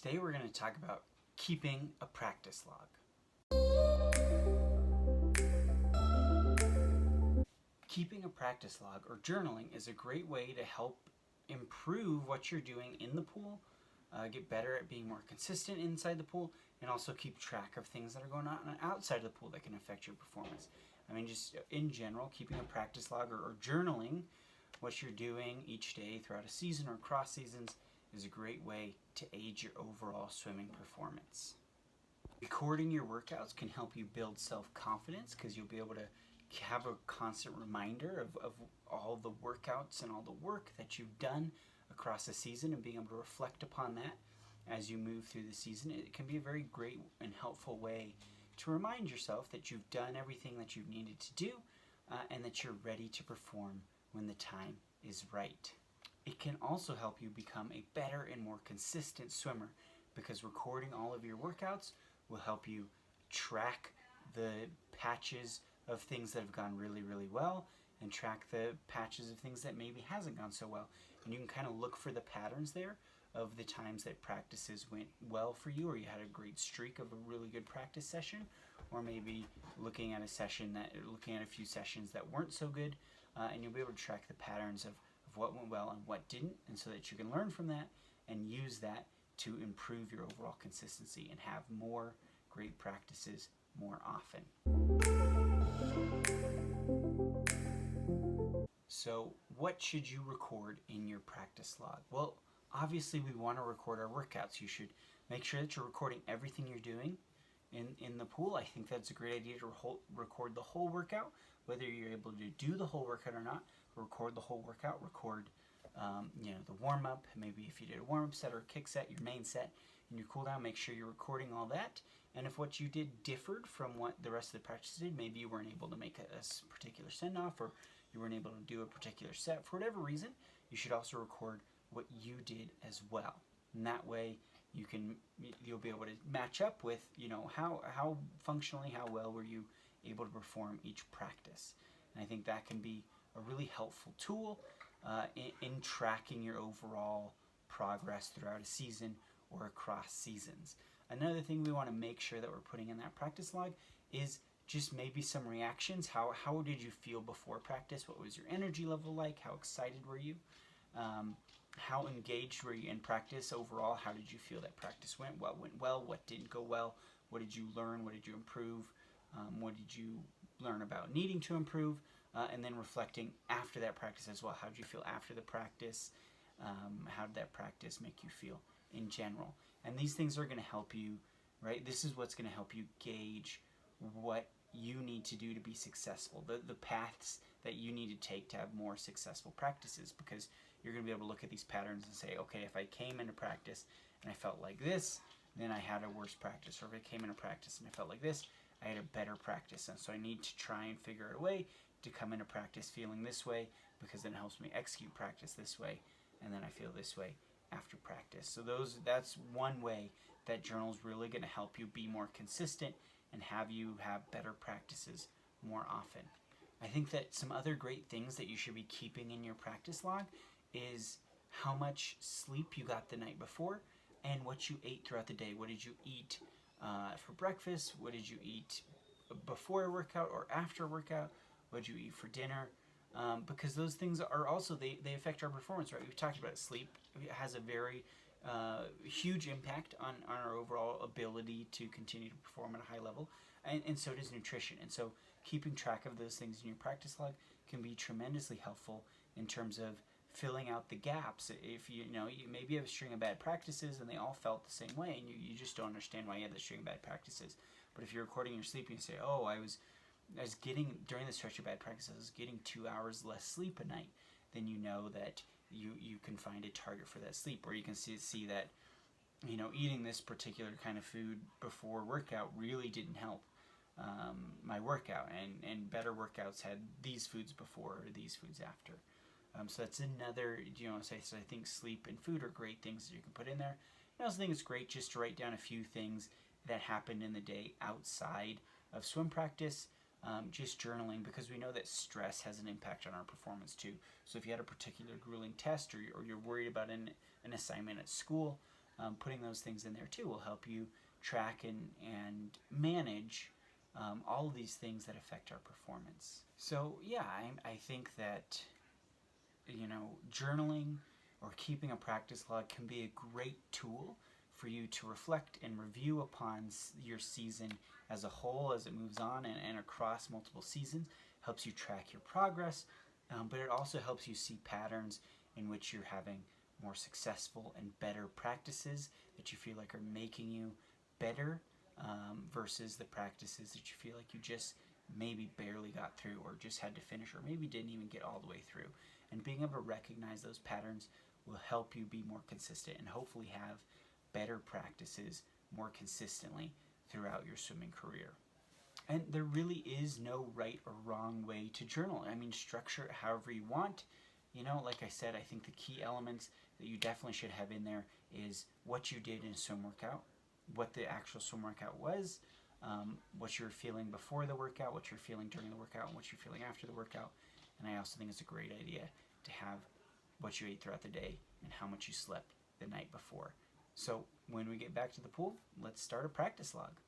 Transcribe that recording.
Today we're going to talk about keeping a practice log. Keeping a practice log or journaling is a great way to help improve what you're doing in the pool, get better at being more consistent inside the pool, and also keep track of things that are going on outside of the pool that can affect your performance. I mean, just in general, keeping a practice log or journaling what you're doing each day throughout a season or across seasons is a great way to aid your overall swimming performance. Recording your workouts can help you build self-confidence because you'll be able to have a constant reminder of all the workouts and all the work that you've done across the season, and being able to reflect upon that as you move through the season. It can be a very great and helpful way to remind yourself that you've done everything that you've needed to do and that you're ready to perform when the time is right. It can also help you become a better and more consistent swimmer because recording all of your workouts will help you track the patches of things that have gone really, really well and track the patches of things that maybe hasn't gone so well. And you can kind of look for the patterns there of the times that practices went well for you, or you had a great streak of a really good practice session, or maybe looking at a few sessions that weren't so good, and you'll be able to track the patterns of what went well and what didn't, and so that you can learn from that and use that to improve your overall consistency and have more great practices more often. So what should you record in your practice log? Well, obviously we want to record our workouts. You should make sure that you're recording everything you're doing in the pool. I think that's a great idea to record the whole workout, whether you're able to do the whole workout or not. Record the whole workout, record the warm-up, maybe if you did a warm-up set or a kick set, your main set, and your cool down, make sure you're recording all that. And if what you did differed from what the rest of the practice did, maybe you weren't able to make a particular send-off, or you weren't able to do a particular set, for whatever reason, you should also record what you did as well. And that way you'll be able to match up with, how functionally, how well were you able to perform each practice. And I think that can be a really helpful tool in tracking your overall progress throughout a season or across seasons. Another thing we want to make sure that we're putting in that practice log is just maybe some reactions. How did you feel before practice? What was your energy level like? How excited were you? How engaged were you in practice overall? How did you feel that practice went? What went well? What didn't go well? What did you learn? What did you improve? What did you learn about needing to improve? And then reflecting after that practice as well. How did you feel after the practice? How did that practice make you feel in general? And these things are going to help you, right? This is what's going to help you gauge what you need to do to be successful, the paths that you need to take to have more successful practices, because you're going to be able to look at these patterns and say, okay, if I came into practice and I felt like this, then I had a worse practice. Or if I came into practice and I felt like this, I had a better practice. And so I need to try and figure out a way to come into practice feeling this way, because then it helps me execute practice this way, and then I feel this way after practice. So that's one way that journal is really going to help you be more consistent and have you have better practices more often. I think that some other great things that you should be keeping in your practice log is how much sleep you got the night before and what you ate throughout the day. What did you eat for breakfast? What did you eat before a workout or after a workout? What did you eat for dinner? Because those things are also, they affect our performance, right? We've talked about sleep. It has a very huge impact on our overall ability to continue to perform at a high level, and so does nutrition. And so keeping track of those things in your practice log can be tremendously helpful in terms of filling out the gaps. If you maybe have a string of bad practices and they all felt the same way, and you just don't understand why you had the string of bad practices. But if you're recording your sleep and you say, oh, I was getting, during the stretch of bad practice, I was getting 2 hours less sleep a night, then you know that you can find a target for that sleep. Or you can see that, eating this particular kind of food before workout really didn't help my workout, and better workouts had these foods before or these foods after. So that's another, so I think sleep and food are great things that you can put in there. I also think it's great just to write down a few things that happened in the day outside of swim practice. Just journaling, because we know that stress has an impact on our performance too. So if you had a particular grueling test, or you're worried about an assignment at school, putting those things in there too will help you track and manage all of these things that affect our performance. So yeah, I think that, journaling or keeping a practice log can be a great tool for you to reflect and review upon your season as a whole as it moves on and across multiple seasons. Helps you track your progress, but it also helps you see patterns in which you're having more successful and better practices that you feel like are making you better, versus the practices that you feel like you just maybe barely got through or just had to finish or maybe didn't even get all the way through. And being able to recognize those patterns will help you be more consistent and hopefully have better practices more consistently throughout your swimming career. And there really is no right or wrong way to journal. I mean, structure it however you want. Like I said, I think the key elements that you definitely should have in there is what you did in a swim workout, what the actual swim workout was, what you were feeling before the workout, what you're feeling during the workout, and what you're feeling after the workout. And I also think it's a great idea to have what you ate throughout the day and how much you slept the night before. So when we get back to the pool, let's start a practice log.